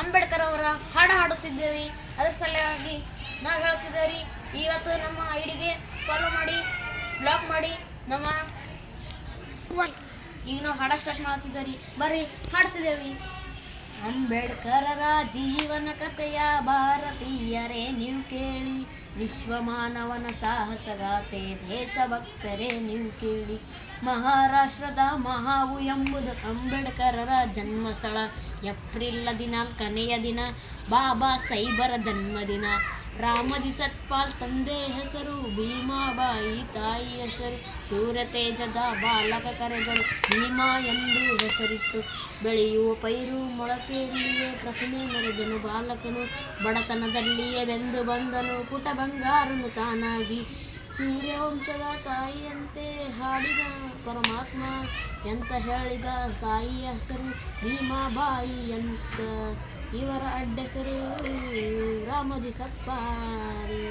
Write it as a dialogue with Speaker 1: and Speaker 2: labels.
Speaker 1: ಅಂಬೇಡ್ಕರ್ ಅವರ ಹಾಡು ಹಾಡುತ್ತಿದ್ದೇವೆ. ಅದರ ಸಲುವಾಗಿ ನಾವು ಹೇಳ್ತಿದ್ದೇವೆ ಇವತ್ತು ನಮ್ಮ ಐಡಿಗೆ ಫಾಲೋ ಮಾಡಿ, ಬ್ಲಾಕ್ ಮಾಡಿ. ನಮ್ಮ ಈಗ ನಾವು ಹಾಡ ಸ್ಟಾರ್ಟ್ ಮಾಡ್ತಿದ್ದೇವೆ. ಬರ್ರಿ ಹಾಡ್ತಿದ್ದೇವೆ. ಅಂಬೇಡ್ಕರರ ಜೀವನ ಕಥೆಯ ಭಾರತೀಯರೇ ನೀವು ಕೇಳಿ, ವಿಶ್ವ ಮಾನವನ ಸಾಹಸಗಾಥೆ ದೇಶಭಕ್ತರೇ ನೀವು ಕೇಳಿ. ಮಹಾರಾಷ್ಟ್ರದ ಮಹಾವು ಎಂಬುದು ಅಂಬೇಡ್ಕರರ ಜನ್ಮಸ್ಥಳ. ಏಪ್ರಿಲ್ 14ನೇ ದಿನ ಬಾಬಾ ಸಾಹೇಬರ ಜನ್ಮದಿನ. ರಾಮಜಿ ಸತ್ಪಾಲ್ ತಂದೆ ಹೆಸರು, ಭೀಮಾಬಾಯಿ ತಾಯಿ ಹೆಸರು. ಸೂರ್ಯತೇಜದ ಬಾಲಕ ಕರೆದರು, ಭೀಮಾ ಎಂದು ಹೆಸರಿಟ್ಟು. ಬೆಳೆಯುವ ಪೈರು ಮೊಳಕೆಯಲ್ಲಿಯೇ ಪ್ರತಿಮೆ ಮೆರೆದನು ಬಾಲಕನು. ಬಡತನದಲ್ಲಿಯೇ ಬೆಂದು ಬಂದನು ಪುಟ ಬಂಗಾರನು ತಾನಾಗಿ. ಸೂರ್ಯವಂಶದ ತಾಯಿಯಂತೆ ಹಾಡಿದ ಪರಮಾತ್ಮ ಎಂತ ಹೇಳಿದ. ತಾಯಿಯ ಹೆಸರು ಭೀಮಾಬಾಯಿ ಅಂತ, ಇವರ ಅಡ್ಡೆಸರು ರಾಮಜಿ ಸತ್ಪಾಲ್.